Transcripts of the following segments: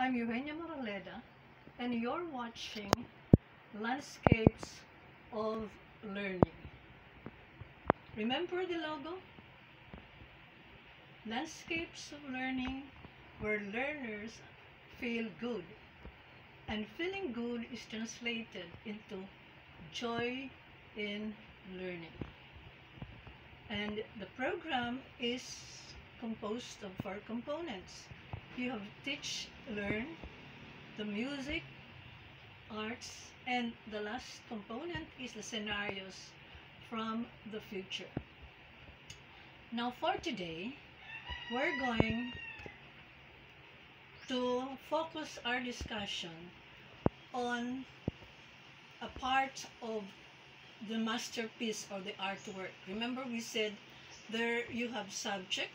I'm Eugenia Moraleda, and you're watching Landscapes of Learning. Remember the logo? Landscapes of Learning, where learners feel good. And feeling good is translated into joy in learning. And the program is composed of 4 components. You have teach, learn, the music, arts, and the last component is the scenarios from the future. Now for today, we're going to focus our discussion on a part of the masterpiece or the artwork. Remember we said there you have subject,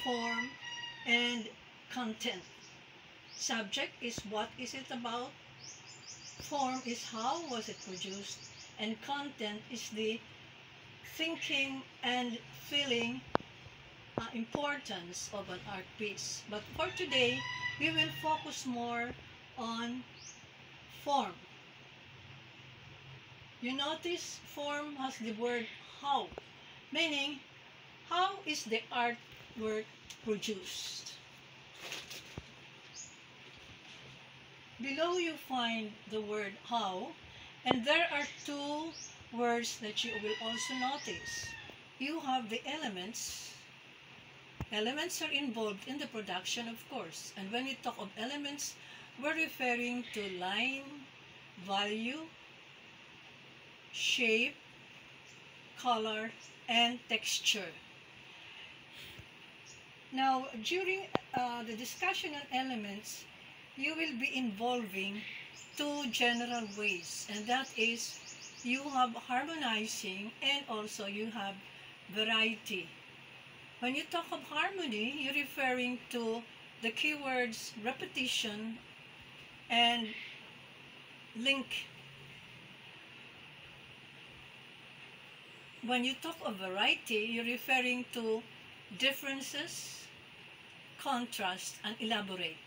form, and content. Subject is what is it about, form is how was it produced, and content is the thinking and feeling importance of an art piece. But for today, we will focus more on form. You notice form has the word how, meaning how is the artwork produced. Below you find the word how, and there are 2 words that you will also notice. You have the elements. Elements are involved in the production, of course, and when we talk of elements, we're referring to line, value, shape, color, and texture. Now, during the discussion on elements, you will be involving 2 general ways, and that is you have harmonizing and also you have variety. When you talk of harmony, you're referring to the keywords repetition and link. When you talk of variety, you're referring to differences, contrast, and elaborate.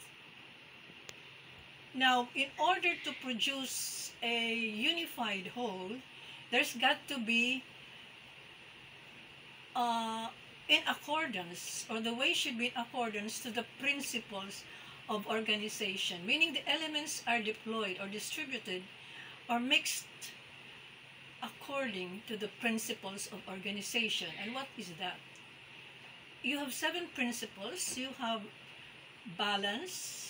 Now, in order to produce a unified whole, there's got to be in accordance, or the way should be in accordance to the principles of organization, meaning the elements are deployed or distributed or mixed according to the principles of organization. And what is that? You have 7 principles. You have balance,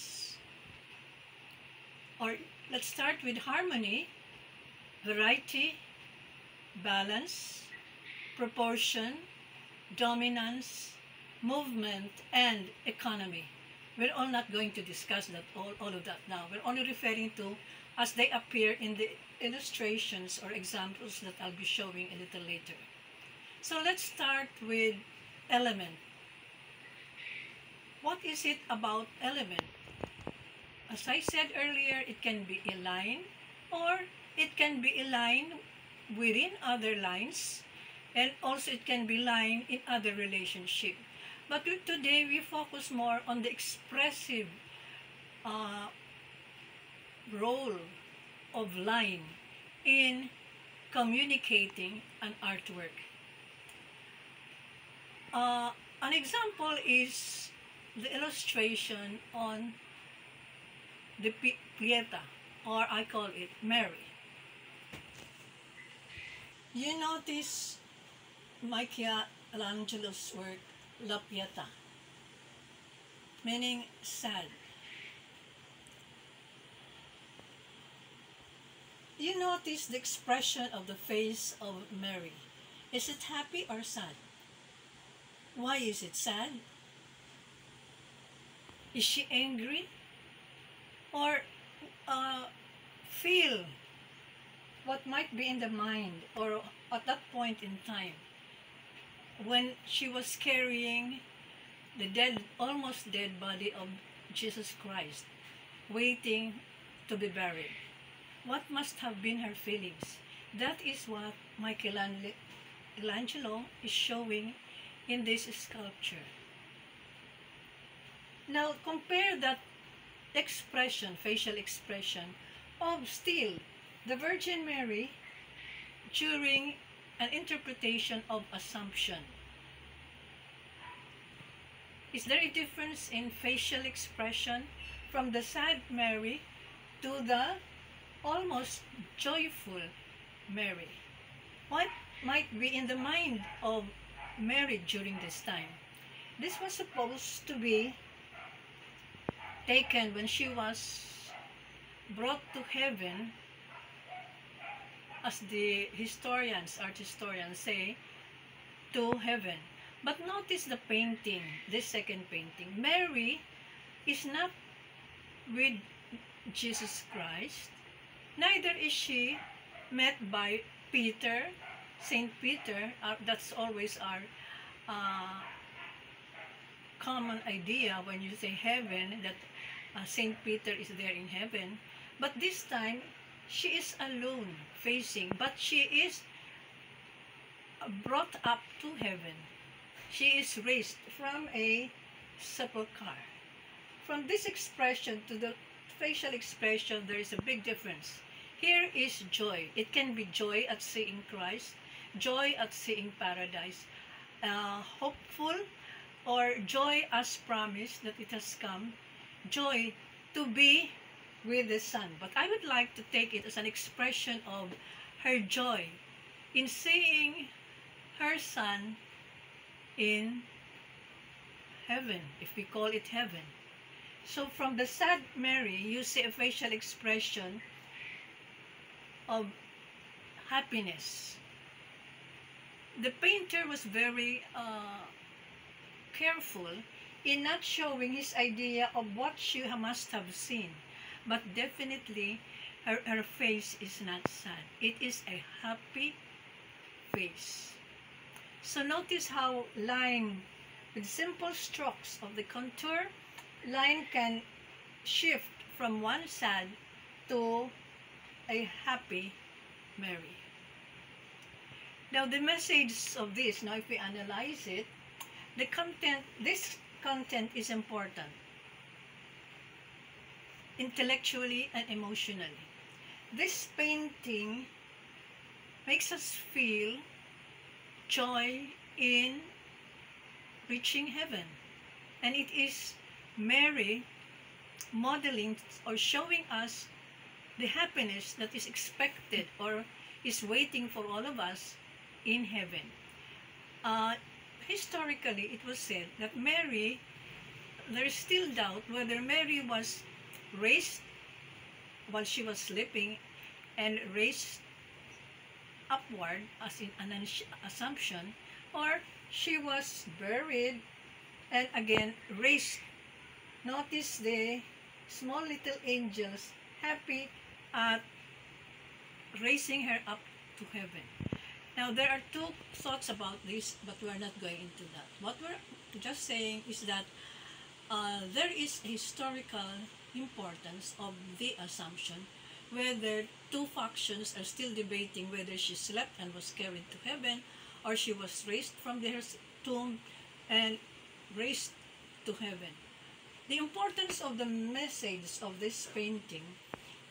or let's start with harmony, variety, balance, proportion, dominance, movement, and economy. We're all not going to discuss that all of that now. We're only referring to as they appear in the illustrations or examples that I'll be showing a little later. So let's start with element. What is it about element? As I said earlier, it can be a line, or it can be a line within other lines, and also it can be line in other relationship. But today we focus more on the expressive role of line in communicating an artwork. An example is the illustration on the Pieta, or I call it Mary. You notice Michelangelo's work, La Pieta, meaning sad. You notice the expression of the face of Mary. Is it happy or sad? Why is it sad? Is she angry? Or feel what might be in the mind or at that point in time when she was carrying the almost dead body of Jesus Christ, waiting to be buried. What must have been her feelings? That is what Michelangelo is showing in this sculpture. Now compare that expression, facial expression, of still the Virgin Mary during an interpretation of Assumption. Is there a difference in facial expression from the sad Mary to the almost joyful Mary? What might be in the mind of Mary during this time? This was supposed to be taken when she was brought to heaven, as the art historians say, to heaven. But notice the painting, this second painting. Mary is not with Jesus Christ, neither is she met by Peter, Saint Peter. That's always our common idea when you say heaven, that Saint Peter is there in heaven. But this time, she is alone facing, but she is brought up to heaven. She is raised from a sepulchre. From this expression to the facial expression, there is a big difference. Here is joy. It can be joy at seeing Christ, joy at seeing paradise, hopeful, or joy as promised that it has come, joy to be with the Son. But I would like to take it as an expression of her joy in seeing her Son in heaven, if we call it heaven. So from the sad Mary, you see a facial expression of happiness. The painter was very careful in not showing his idea of what she must have seen. But definitely, her face is not sad. It is a happy face. So notice how line, with simple strokes of the contour, line can shift from one sad to a happy Mary. Now the message of this, now if we analyze it, the content, this content is important, intellectually and emotionally. This painting makes us feel joy in reaching heaven. And it is Mary modeling or showing us the happiness that is expected or is waiting for all of us in heaven. Historically, it was said that Mary, there is still doubt whether Mary was raised while she was sleeping and raised upward as in an assumption, or she was buried and again raised. Notice the small little angels happy at raising her up to heaven. Now there are two thoughts about this, but we are not going into that. What we're just saying is that there is a historical importance of the Assumption, whether two factions are still debating whether she slept and was carried to heaven, or she was raised from their tomb and raised to heaven. The importance of the message of this painting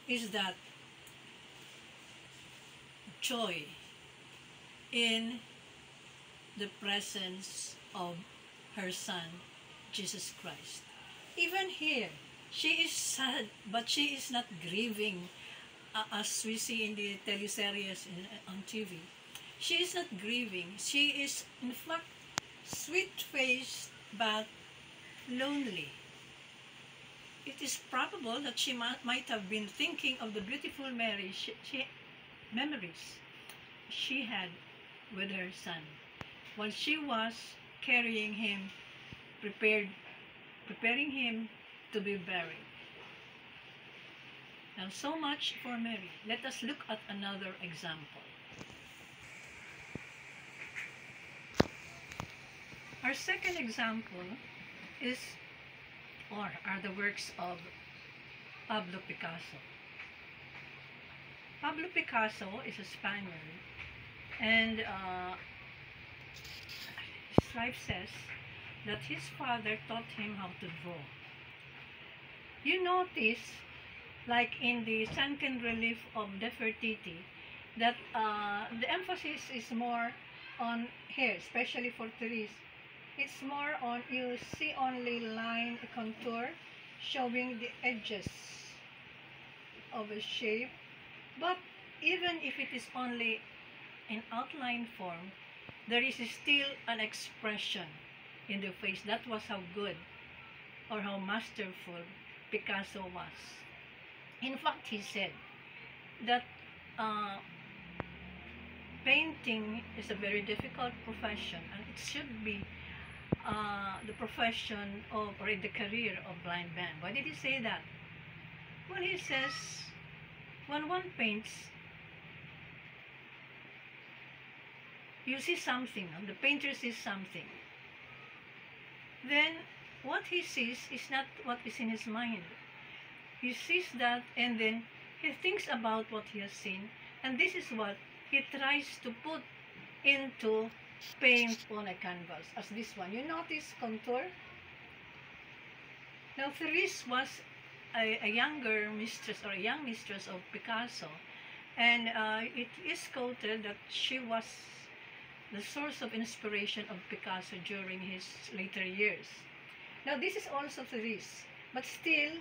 is that joy in the presence of her Son, Jesus Christ. Even here, she is sad, but she is not grieving as we see in the teleseries on TV. She is not grieving. She is, in fact, sweet-faced but lonely. It is probable that she might have been thinking of the beautiful memories she had with her Son while she was carrying him, preparing him to be buried. Now, so much for Mary. Let us look at another example. Our second example are the works of Pablo Picasso. Pablo Picasso is a Spaniard, and his life says that his father taught him how to draw. You notice, like in the sunken relief of Nefertiti, that the emphasis is more on here, especially for Therese. It's more on, you see only line, contour, showing the edges of a shape. But even if it is only in outline form, there is still an expression in the face. That was how good or how masterful Picasso was. In fact, he said that uh, painting is a very difficult profession, and it should be the profession of, or the career of blind man. Why did he say that? Well, he says when one paints, you see something, the painter sees something. Then what he sees is not what is in his mind. He sees that, and then he thinks about what he has seen, and this is what he tries to put into paint on a canvas, as this one. You notice contour? Now, Therese was a younger mistress, or a young mistress of Picasso, and it is quoted that she was the source of inspiration of Picasso during his later years. Now, this is also Therese, but still,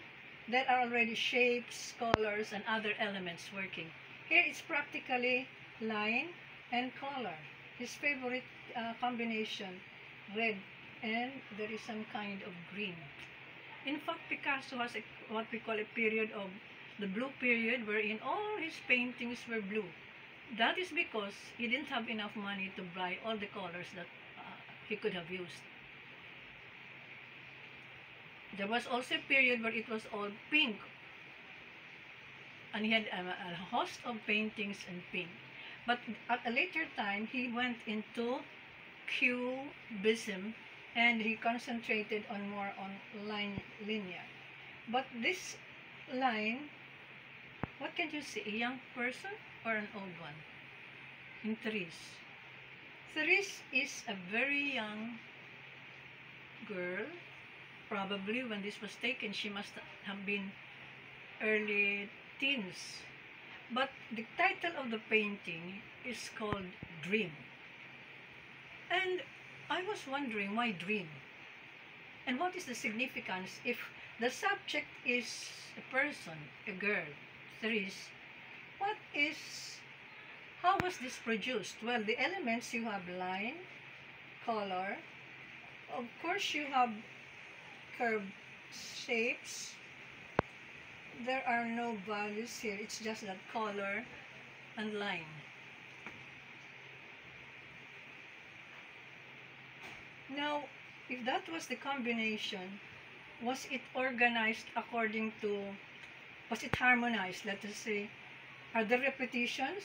there are already shapes, colors, and other elements working. Here, it's practically line and color. His favorite combination, red, and there is some kind of green. In fact, Picasso has what we call a period of the blue period, wherein all his paintings were blue. That is because he didn't have enough money to buy all the colors that he could have used. There was also a period where it was all pink, and he had a host of paintings in pink. But at a later time, he went into cubism, and he concentrated on more on linear. But this line, what can you see? A young person or an old one? In Therese. Therese is a very young girl. Probably when this was taken, she must have been early teens. But the title of the painting is called Dream. And I was wondering, why dream? And what is the significance if the subject is a person, a girl, Therese? How was this produced? Well, the elements, you have line, color, of course you have curved shapes. There are no values here, it's just that color and line. Now, if that was the combination, was it organized according to, was it harmonized, let us say? Are there repetitions?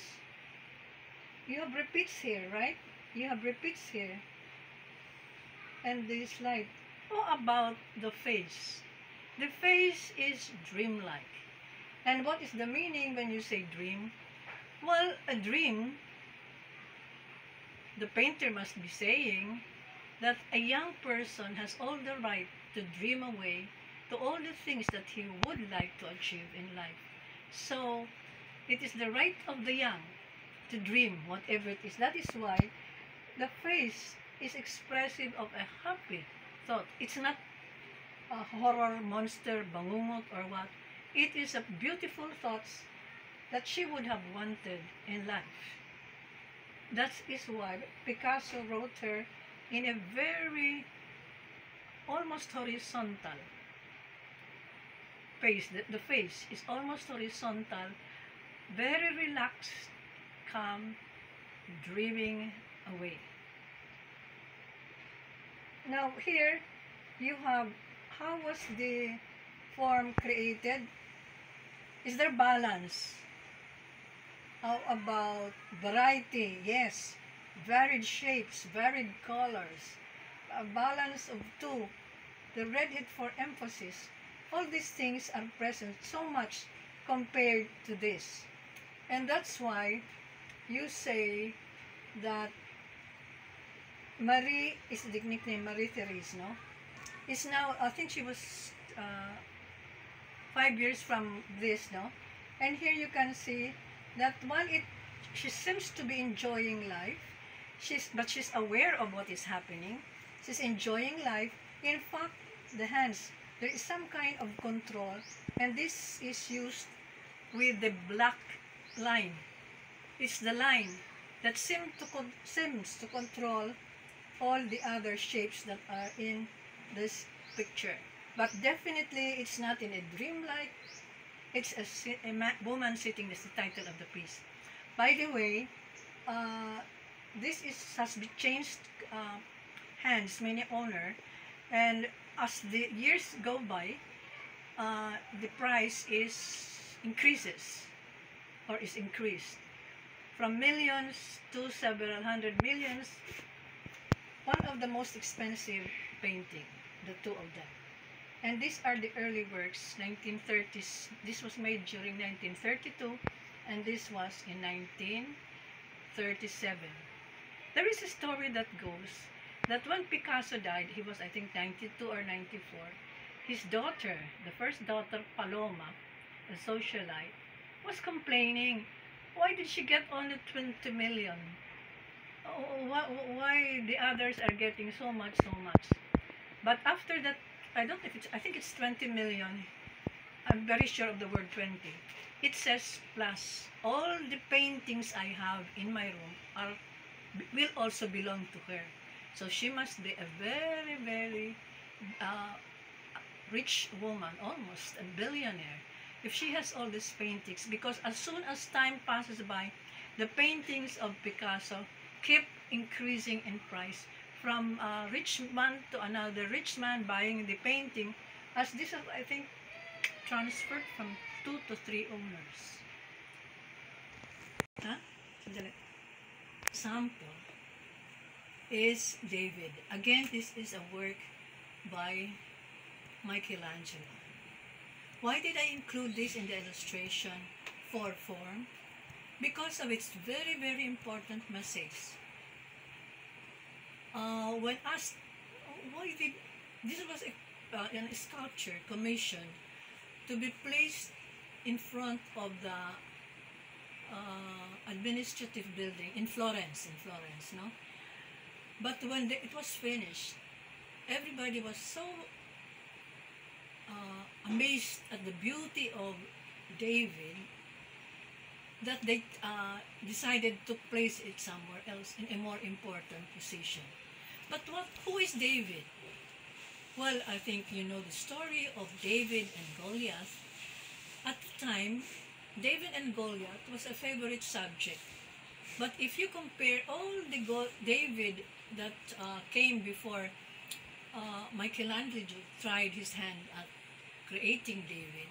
You have repeats here, right? You have repeats here. And this light. How about the face? The face is dreamlike. And what is the meaning when you say dream? Well, a dream, the painter must be saying that a young person has all the right to dream away to all the things that he would like to achieve in life. So, it is the right of the young to dream whatever it is. That is why the face is expressive of a happy thought. It's not a horror, monster, bangungot, or what. It is a beautiful thoughts that she would have wanted in life. That is why Picasso wrote her in a very almost horizontal face. The face is almost horizontal, very relaxed, calm, dreaming away. Now here you have, how was the form created? Is there balance? How about variety? Yes. Varied shapes, varied colors, a balance of two, the red heat for emphasis. All these things are present so much compared to this. And that's why you say that Marie is the nickname, Marie Therese, no? Is now, I think she was 5 years from this, no? And here you can see that she seems to be enjoying life. But she's aware of what is happening. She's enjoying life. In fact, the hands, there is some kind of control, and this is used with the black line. It's the line that seems to control all the other shapes that are in this picture. But definitely, it's not in a dreamlike. It's a woman sitting. That's the title of the piece. By the way, has been changed hands, many owner, and as the years go by, the price increases or is increased from millions to several hundred millions. One of the most expensive painting, the two of them. And these are the early works, 1930s. This was made during 1932, and this was in 1937. There is a story that goes that when Picasso died, he was I think 92 or 94, his daughter, the first daughter, Paloma, a socialite, was complaining, why did she get only 20 million? Why the others are getting so much? But after that, I think it's 20 million. I'm very sure of the word 20. It says plus. All the paintings I have in my room will also belong to her. So she must be a very, very rich woman, almost a billionaire, if she has all these paintings. Because as soon as time passes by, the paintings of Picasso keep increasing in price. From a rich man to another rich man buying the painting, as this is, I think, transferred from 2 to 3 owners. Sample is David. Again, this is a work by Michelangelo. Why did I include this in the illustration for form? Because of its very, very important message. When asked, why did this was a sculpture commissioned to be placed in front of the administrative building in Florence, no? But when it was finished, everybody was so amazed at the beauty of David that they decided to place it somewhere else in a more important position. But who is David? Well, I think you know the story of David and Goliath. At the time, David and Goliath was a favorite subject. But if you compare all the David that came before Michelangelo tried his hand at creating David,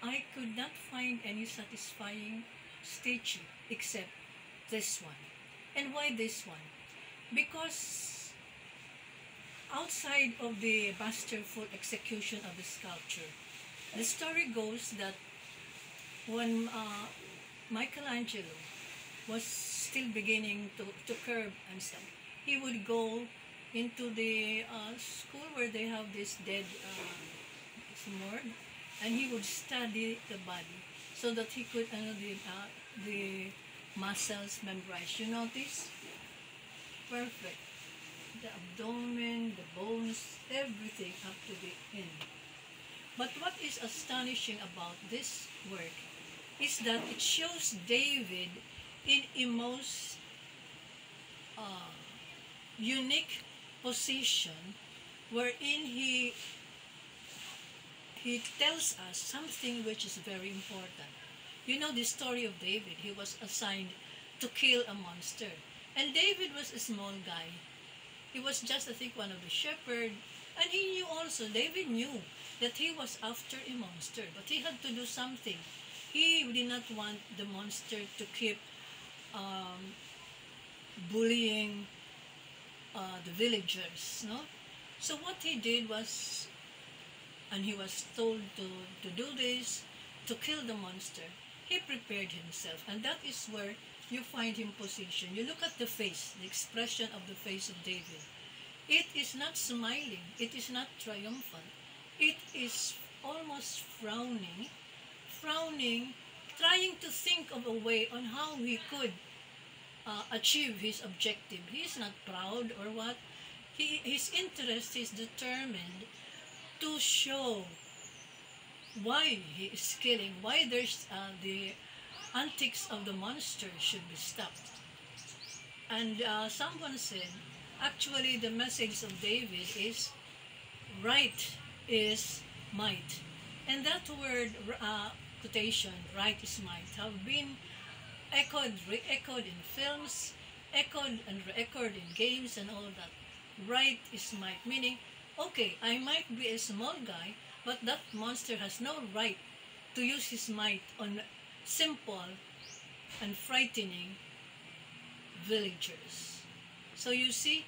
I could not find any satisfying statue except this one. And why this one? Because outside of the masterful execution of the sculpture, the story goes that when Michelangelo was still beginning to curve and stuff, he would go into the school where they have this dead morgue, and he would study the body so that he could the muscles memorize. You notice? Perfect. The abdomen, the bones, everything up to the end. But what is astonishing about this work is that it shows David in a most unique position wherein he tells us something which is very important. You know the story of David. He was assigned to kill a monster. And David was a small guy. He was just, I think, one of the shepherds. And he knew also, David knew that he was after a monster. But he had to do something. He did not want the monster to keep bullying the villagers, no? So what he did was, and he was told to do this, to kill the monster, he prepared himself. And that is where you find him positioned. You look at the face, the expression of the face of David. It is not smiling. It is not triumphant. It is almost was frowning, trying to think of a way on how he could achieve his objective. He is not proud or what. His interest is determined to show why he is killing, why there's the antics of the monster should be stopped. And someone said, actually, the message of David is right is might. And that word, quotation, right is might, have been echoed, re-echoed in films, echoed and re-echoed in games and all that. Right is might, meaning, okay, I might be a small guy, but that monster has no right to use his might on simple and frightening villagers. So you see,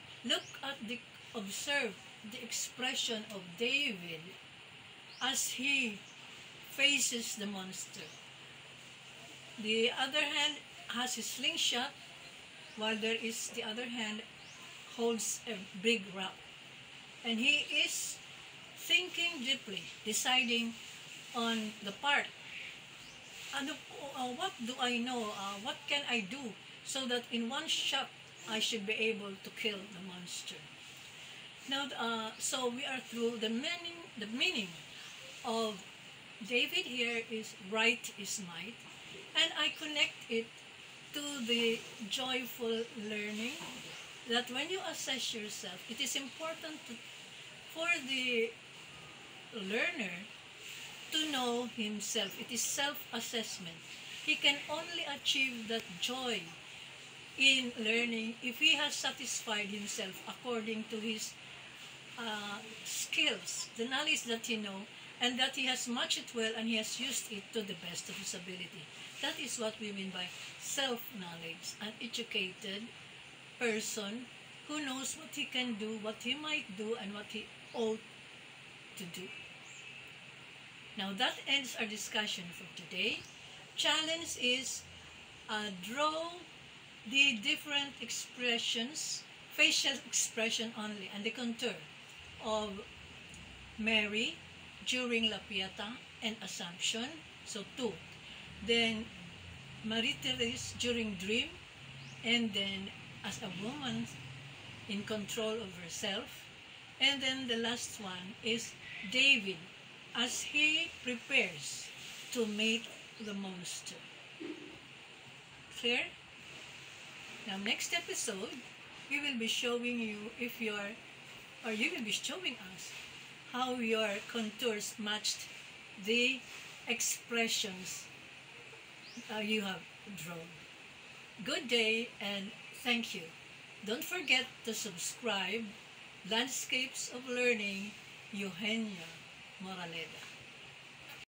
observe the expression of David as he faces the monster. The other hand has his slingshot, while the other hand holds a big rock. And he is thinking deeply, deciding on the part. What do I know? What can I do so that in one shot I should be able to kill the monster? Now, so we are through the meaning of David here is right is might, and I connect it to the joyful learning that when you assess yourself, it is important for the learner to know himself. It is self-assessment. He can only achieve that joy in learning if he has satisfied himself according to his skills, the knowledge that he knows, and that he has matched it well and he has used it to the best of his ability. That is what we mean by self-knowledge. An educated person who knows what he can do, what he might do, and what he ought to do. Now that ends our discussion for today. Challenge is draw the different expressions, facial expression only, and the contour of Mary during La Pieta and Assumption, so 2. Then Marie-Therese during dream, and then as a woman in control of herself. And then the last one is David as he prepares to meet the monster. Clear? Now next episode, we will be showing you you will be showing us how your contours matched the expressions you have drawn. Good day and thank you. Don't forget to subscribe Landscapes of Learning, Eugenia Moraleda.